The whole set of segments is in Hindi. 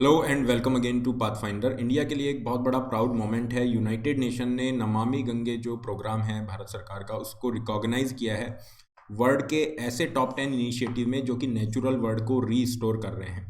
Hello and welcome again to Pathfinder. India के लिए एक बहुत बड़ा प्राउड मोमेंट है। यूनाइटेड नेशन ने नमामि गंगे जो प्रोग्राम है भारत सरकार का, उसको रिकॉग्नाइज किया है वर्ल्ड के ऐसे टॉप 10 इनिशिएटिव में जो कि नेचुरल वर्ल्ड को रीस्टोर कर रहे हैं।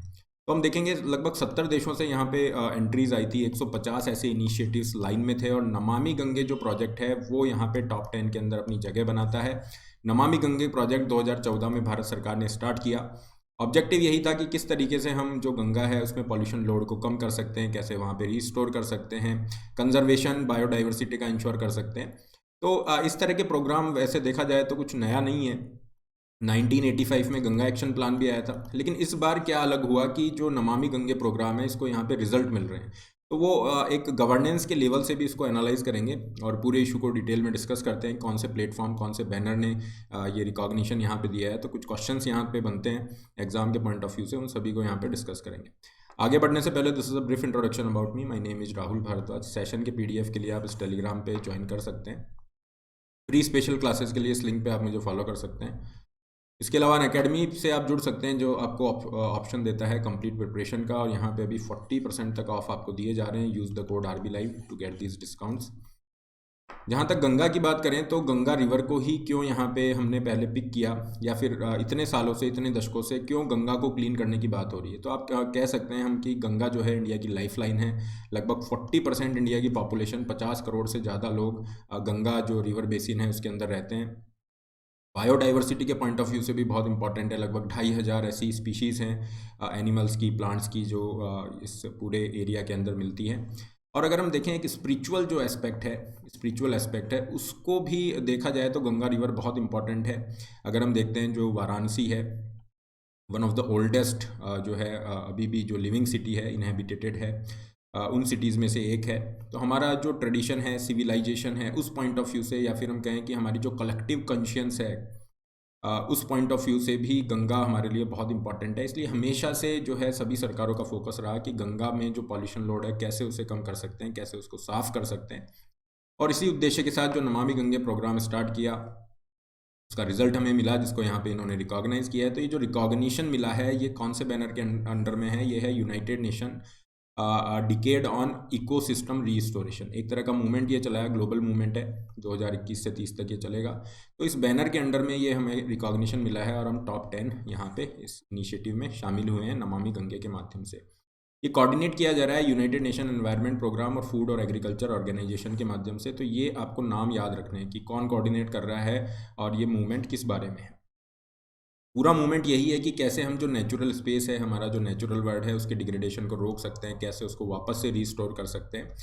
तो हम देखेंगे लगभग 70 देशों से यहाँ पे एंट्रीज आई थी। 150 ऐसे इनिशिएटिव्स लाइन में थे और नमामि गंगे जो प्रोजेक्ट है वो यहाँ पे टॉप 10 के अंदर अपनी जगह बनाता है। नमामि गंगे प्रोजेक्ट 2014 में भारत सरकार ने स्टार्ट किया। ऑब्जेक्टिव यही था कि किस तरीके से हम जो गंगा है उसमें पॉल्यूशन लोड को कम कर सकते हैं, कैसे वहाँ पे रीस्टोर कर सकते हैं, कंजर्वेशन बायोडाइवर्सिटी का इंश्योर कर सकते हैं। तो इस तरह के प्रोग्राम वैसे देखा जाए तो कुछ नया नहीं है। 1985 में गंगा एक्शन प्लान भी आया था, लेकिन इस बार क्या अलग हुआ कि जो नमामि गंगे प्रोग्राम है इसको यहाँ पे रिजल्ट मिल रहे हैं। तो वो एक गवर्नेंस के लेवल से भी इसको एनालाइज करेंगे और पूरे इशू को डिटेल में डिस्कस करते हैं। कौन से प्लेटफॉर्म, कौन से बैनर ने ये रिकॉग्निशन यहाँ पे दिया है, तो कुछ क्वेश्चंस यहाँ पे बनते हैं एग्जाम के पॉइंट ऑफ व्यू से, उन सभी को यहाँ पे डिस्कस करेंगे। आगे बढ़ने से पहले this is a brief introduction about me. My name is Rahul Bhardwaj. Session के पीडीएफ के लिए आप इस टेलीग्राम पे ज्वाइन कर सकते हैं। फ्री स्पेशल क्लासेस के लिए इस लिंक पे आप मुझे फॉलो कर सकते हैं। इसके अलावा अकेडमी से आप जुड़ सकते हैं जो आपको ऑप्शन देता है कंप्लीट प्रिपरेशन का, और यहाँ पे अभी 40% तक ऑफ आपको दिए जा रहे हैं। Use the code RB Live to get these discounts. जहाँ तक गंगा की बात करें तो गंगा रिवर को ही क्यों यहाँ पे हमने पहले पिक किया, या फिर इतने सालों से, इतने दशकों से क्यों गंगा को क्लीन करने की बात हो रही है, तो आप कह सकते हैं हम कि गंगा जो है इंडिया की लाइफ लाइन है। लगभग 40% इंडिया की पॉपुलेशन, 50 करोड़ से ज़्यादा लोग गंगा जो रिवर बेसिन है उसके अंदर रहते हैं। बायोडाइवर्सिटी के पॉइंट ऑफ व्यू से भी बहुत इंपॉर्टेंट है। लगभग 2,500 ऐसी स्पीशीज़ हैं एनिमल्स की, प्लांट्स की, जो इस पूरे एरिया के अंदर मिलती हैं। और अगर हम देखें एक स्पिरिचुअल जो स्पिरिचुअल एस्पेक्ट है, उसको भी देखा जाए तो गंगा रिवर बहुत इंपॉर्टेंट है। अगर हम देखते हैं जो वाराणसी है, वन ऑफ द ओल्डेस्ट जो है अभी भी जो लिविंग सिटी है, इनहेबिटेटेड है, उन सिटीज़ में से एक है। तो हमारा जो ट्रेडिशन है, सिविलाइजेशन है, उस पॉइंट ऑफ व्यू से, या फिर हम कहें कि हमारी जो कलेक्टिव कॉन्शियंस है, उस पॉइंट ऑफ व्यू से भी गंगा हमारे लिए बहुत इंपॉर्टेंट है। इसलिए हमेशा से जो है सभी सरकारों का फोकस रहा कि गंगा में जो पॉल्यूशन लोड है कैसे उसे कम कर सकते हैं, कैसे उसको साफ कर सकते हैं। और इसी उद्देश्य के साथ जो नमामि गंगे प्रोग्राम स्टार्ट किया, उसका रिजल्ट हमें मिला जिसको यहाँ पे इन्होंने रिकॉग्नाइज किया है। तो ये जो रिकॉग्निशन मिला है ये कौन से बैनर के अंडर में है? ये है United nation decade on ecosystem restoration. एक तरह का मूवमेंट ये चलाया, ग्लोबल मूवमेंट है, 2021 से 30 तक ये चलेगा। तो इस बैनर के अंडर में ये हमें रिकॉग्निशन मिला है और हम टॉप 10 यहाँ पे इस इनिशिएटिव में शामिल हुए हैं नमामि गंगे के माध्यम से। ये कोऑर्डिनेट किया जा रहा है यूनाइटेड नेशन एनवायरनमेंट प्रोग्राम और फूड और एग्रीकल्चर ऑर्गेनाइजेशन के माध्यम से। तो ये आपको नाम याद रखने हैं कि कौन कोऑर्डिनेट कर रहा है और ये मूवमेंट किस बारे में है। पूरा मूवमेंट यही है कि कैसे हम जो नेचुरल स्पेस है, हमारा जो नेचुरल वर्ल्ड है, उसके डिग्रेडेशन को रोक सकते हैं, कैसे उसको वापस से रीस्टोर कर सकते हैं।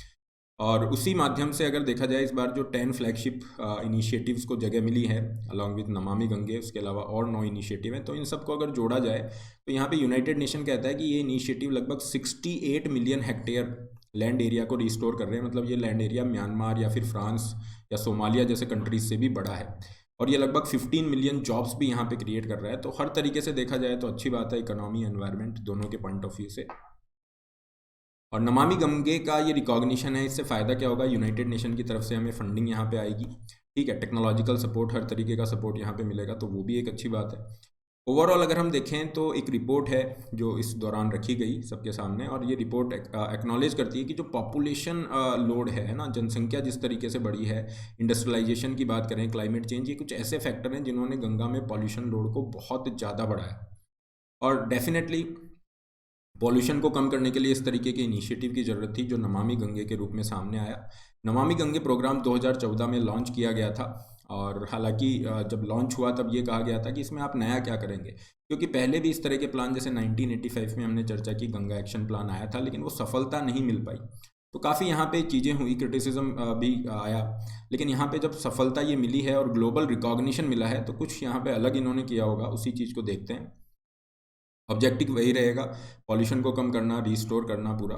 और उसी माध्यम से अगर देखा जाए, इस बार जो 10 फ्लैगशिप इनिशिएटिव्स को जगह मिली है अलॉन्ग विद नमामि गंगे, उसके अलावा और 9 इनिशिएटिव हैं, तो इन सबको अगर जोड़ा जाए तो यहाँ पे यूनाइटेड नेशन कहता है कि ये इनिशिएटिव लगभग 68 मिलियन हेक्टेयर लैंड एरिया को रिस्टोर कर रहे हैं। मतलब ये लैंड एरिया म्यांमार या फिर फ्रांस या सोमालिया जैसे कंट्रीज से भी बड़ा है। और ये लगभग 15 मिलियन जॉब्स भी यहाँ पे क्रिएट कर रहा है। तो हर तरीके से देखा जाए तो अच्छी बात है, इकोनॉमी, एनवायरनमेंट दोनों के पॉइंट ऑफ व्यू से। और नमामि गंगे का ये रिकॉग्निशन है, इससे फ़ायदा क्या होगा? यूनाइटेड नेशन की तरफ से हमें फंडिंग यहाँ पे आएगी, ठीक है, टेक्नोलॉजिकल सपोर्ट, हर तरीके का सपोर्ट यहाँ पे मिलेगा, तो वो भी एक अच्छी बात है। ओवरऑल अगर हम देखें तो एक रिपोर्ट है जो इस दौरान रखी गई सबके सामने, और ये रिपोर्ट एक्नॉलेज करती है कि जो पॉपुलेशन लोड है ना, जनसंख्या जिस तरीके से बढ़ी है, इंडस्ट्रियलाइजेशन की बात करें, क्लाइमेट चेंज, ये कुछ ऐसे फैक्टर हैं जिन्होंने गंगा में पॉल्यूशन लोड को बहुत ज़्यादा बढ़ाया। और डेफिनेटली पॉल्यूशन को कम करने के लिए इस तरीके के इनिशिएटिव की ज़रूरत थी जो नमामि गंगे के रूप में सामने आया। नमामि गंगे प्रोग्राम 2014 में लॉन्च किया गया था, और हालांकि जब लॉन्च हुआ तब ये कहा गया था कि इसमें आप नया क्या करेंगे, क्योंकि पहले भी इस तरह के प्लान, जैसे 1985 में हमने चर्चा की, गंगा एक्शन प्लान आया था, लेकिन वो सफलता नहीं मिल पाई। तो काफ़ी यहाँ पे चीज़ें हुई, क्रिटिसिज्म भी आया, लेकिन यहाँ पे जब सफलता ये मिली है और ग्लोबल रिकॉग्निशन मिला है, तो कुछ यहाँ पे अलग इन्होंने किया होगा, उसी चीज़ को देखते हैं। ऑब्जेक्टिव वही रहेगा, पॉल्यूशन को कम करना, रीस्टोर करना पूरा।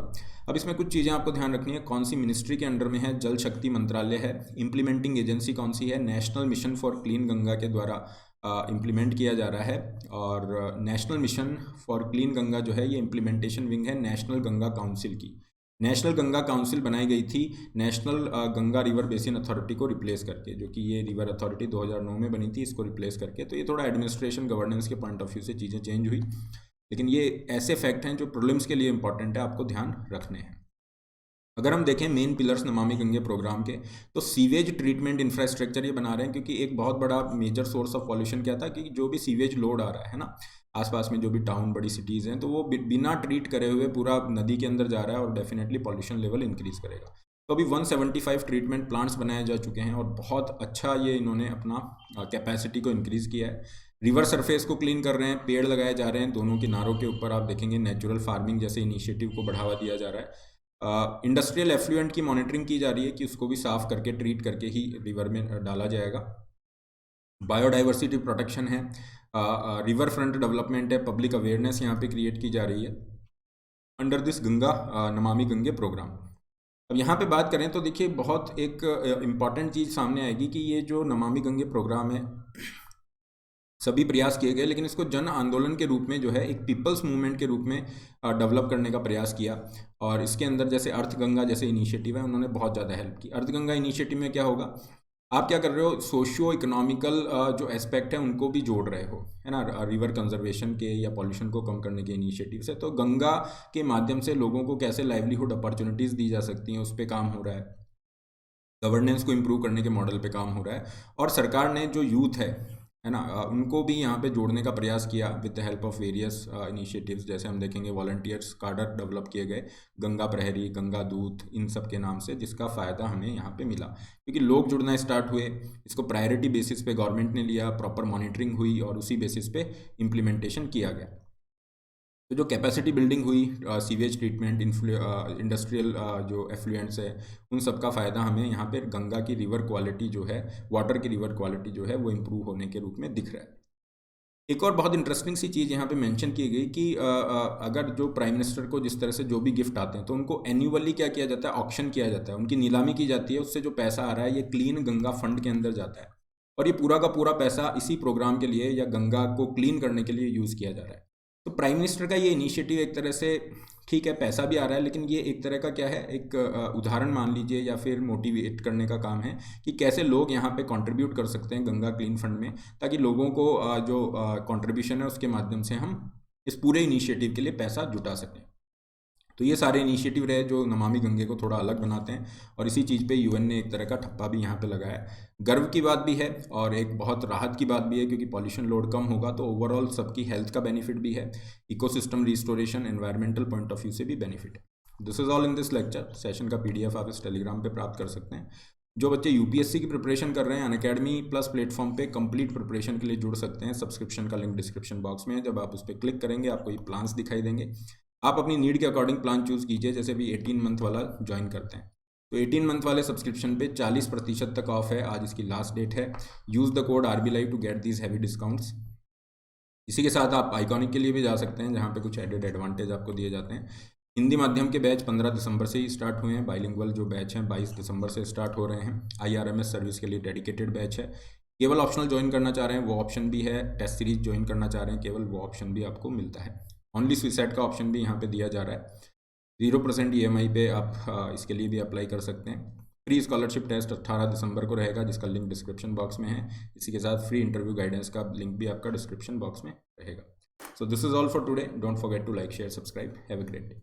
अब इसमें कुछ चीज़ें आपको ध्यान रखनी है। कौन सी मिनिस्ट्री के अंडर में है? जल शक्ति मंत्रालय है। इम्प्लीमेंटिंग एजेंसी कौन सी है? National mission for clean Ganga के द्वारा इम्प्लीमेंट किया जा रहा है। और national mission for clean Ganga जो है, ये इम्प्लीमेंटेशन विंग है नेशनल गंगा काउंसिल की। नेशनल गंगा काउंसिल बनाई गई थी national Ganga river basin authority को रिप्लेस करके, जो कि ये रिवर अथॉरिटी 2009 में बनी थी, इसको रिप्लेस करके। तो ये थोड़ा एडमिनिस्ट्रेशन, गवर्नेंस के पॉइंट ऑफ व्यू से चीज़ें चेंज हुई। लेकिन ये ऐसे फैक्ट हैं जो प्रीलिम्स के लिए इंपॉर्टेंट है, आपको ध्यान रखने हैं। अगर हम देखें main pillars Namami Gange programme के, तो सीवेज ट्रीटमेंट इंफ्रास्ट्रक्चर ये बना रहे हैं, क्योंकि एक बहुत बड़ा मेजर सोर्स ऑफ पॉल्यूशन क्या था कि जो भी सीवेज लोड आ रहा है ना, आसपास में जो भी टाउन बड़ी सिटीज़ हैं, तो वो बिना ट्रीट करे हुए पूरा नदी के अंदर जा रहा है और डेफिनेटली पॉल्यूशन लेवल इंक्रीज करेगा। तो अभी 175 ट्रीटमेंट प्लांट्स बनाए जा चुके हैं और बहुत अच्छा ये इन्होंने अपना कैपेसिटी को इंक्रीज़ किया है। रिवर सरफेस को क्लीन कर रहे हैं, पेड़ लगाए जा रहे हैं दोनों किनारों के ऊपर, आप देखेंगे नेचुरल फार्मिंग जैसे इनिशिएटिव को बढ़ावा दिया जा रहा है। इंडस्ट्रियल एफ्लुएंट की मॉनिटरिंग की जा रही है कि उसको भी साफ़ करके ट्रीट करके ही रिवर में डाला जाएगा। बायोडाइवर्सिटी प्रोटेक्शन है, रिवर फ्रंट डेवलपमेंट है, पब्लिक अवेयरनेस यहाँ पे क्रिएट की जा रही है under this Ganga Namami Gange programme. अब यहाँ पे बात करें तो देखिए बहुत एक इम्पॉर्टेंट चीज़ सामने आएगी कि ये जो नमामि गंगे प्रोग्राम है, सभी प्रयास किए गए, लेकिन इसको जन आंदोलन के रूप में जो है एक पीपल्स मूवमेंट के रूप में डेवलप करने का प्रयास किया। और इसके अंदर जैसे अर्थ गंगा जैसे इनिशिएटिव है, उन्होंने बहुत ज़्यादा हेल्प की। अर्थ गंगा इनिशिएटिव में क्या होगा, आप क्या कर रहे हो, सोशियो इकोनॉमिकल जो एस्पेक्ट है उनको भी जोड़ रहे हो, है ना, रिवर कंजर्वेशन के या पॉल्यूशन को कम करने के इनिशिएटिव से। तो गंगा के माध्यम से लोगों को कैसे लाइवलीहुड अपॉर्चुनिटीज़ दी जा सकती हैं, उस पर काम हो रहा है। गवर्नेंस को इम्प्रूव करने के मॉडल पे काम हो रहा है। और सरकार ने जो यूथ है ना, उनको भी यहाँ पे जोड़ने का प्रयास किया with the help of various initiatives. जैसे हम देखेंगे वॉलंटियर्स कार्डर डेवलप किए गए, गंगा प्रहरी, गंगा दूत, इन सब के नाम से, जिसका फ़ायदा हमें यहाँ पे मिला क्योंकि लोग जुड़ना स्टार्ट हुए। इसको प्रायोरिटी बेसिस पे गवर्नमेंट ने लिया, प्रॉपर मॉनिटरिंग हुई और उसी बेसिस पे इम्प्लीमेंटेशन किया गया। तो जो कैपेसिटी बिल्डिंग हुई, सीवेज ट्रीटमेंट, इंडस्ट्रियल जो एफ्लुएंट्स है, उन सब का फ़ायदा हमें यहाँ पे गंगा की रिवर क्वालिटी जो है, वाटर की रिवर क्वालिटी जो है वो इम्प्रूव होने के रूप में दिख रहा है। एक और बहुत इंटरेस्टिंग सी चीज़ यहाँ पे मेंशन की गई कि अगर जो प्राइम मिनिस्टर को जिस तरह से जो भी गिफ्ट आते हैं तो उनको एन्युअली क्या किया जाता है, ऑक्शन किया जाता है, उनकी नीलामी की जाती है। उससे जो पैसा आ रहा है ये क्लीन गंगा फंड के अंदर जाता है और ये पूरा का पूरा पैसा इसी प्रोग्राम के लिए या गंगा को क्लीन करने के लिए यूज़ किया जा रहा है। तो प्राइम मिनिस्टर का ये इनिशिएटिव एक तरह से ठीक है, पैसा भी आ रहा है, लेकिन ये एक तरह का क्या है, एक उदाहरण मान लीजिए या फिर मोटिवेट करने का काम है कि कैसे लोग यहाँ पे कंट्रीब्यूट कर सकते हैं गंगा क्लीन फंड में, ताकि लोगों को जो कंट्रीब्यूशन है उसके माध्यम से हम इस पूरे इनिशिएटिव के लिए पैसा जुटा सकें। तो ये सारे इनिशिएटिव रहे जो नमामि गंगे को थोड़ा अलग बनाते हैं और इसी चीज़ पे यूएन ने एक तरह का ठप्पा भी यहाँ पे लगाया है। गर्व की बात भी है और एक बहुत राहत की बात भी है, क्योंकि पॉल्यूशन लोड कम होगा तो ओवरऑल सबकी हेल्थ का बेनिफिट भी है, ecosystem restoration, environmental point of view से भी बेनिफिट है। This is all in this lecture session का PDF आप इस टेलीग्राम पे प्राप्त कर सकते हैं। जो बच्चे यूपीएससी की प्रिपरेशन कर रहे हैं अनअकैडमी प्लस प्लेटफॉर्म पे कंप्लीट प्रिपरेशन के लिए जुड़ सकते हैं। सब्सक्रिप्शन का लिंक डिस्क्रिप्शन बॉक्स में है, जब आप उस पर क्लिक करेंगे आपको ये प्लान्स दिखाई देंगे। आप अपनी नीड के अकॉर्डिंग प्लान चूज़ कीजिए। जैसे भी 18 मंथ वाला ज्वाइन करते हैं तो 18 मंथ वाले सब्सक्रिप्शन पे 40% तक ऑफ है, आज इसकी लास्ट डेट है। Use the code RB Live to get these heavy discounts. इसी के साथ आप आइकॉनिक के लिए भी जा सकते हैं, जहाँ पे कुछ एडेड एडवांटेज आपको दिए जाते हैं। हिंदी माध्यम के बैच 15 दिसंबर से ही स्टार्ट हुए हैं, बाइलिंगुअल जो बैच हैं 22 दिसंबर से स्टार्ट हो रहे हैं। IRMS सर्विस के लिए डेडिकेटेड बैच है। केवल ऑप्शनल ज्वाइन करना चाह रहे हैं वो ऑप्शन भी है, टेस्ट सीरीज ज्वाइन करना चाह रहे हैं केवल वो ऑप्शन भी आपको मिलता है। ओनली सुसाइड का ऑप्शन भी यहाँ पे दिया जा रहा है। 0% EMI पे आप इसके लिए भी अप्लाई कर सकते हैं। फ्री स्कॉलरशिप टेस्ट 18 दिसंबर को रहेगा, जिसका लिंक डिस्क्रिप्शन बॉक्स में है। इसी के साथ फ्री इंटरव्यू गाइडेंस का लिंक भी आपका डिस्क्रिप्शन बॉक्स में रहेगा। So this is all for today. Don't forget to like, share, subscribe. Have a great day.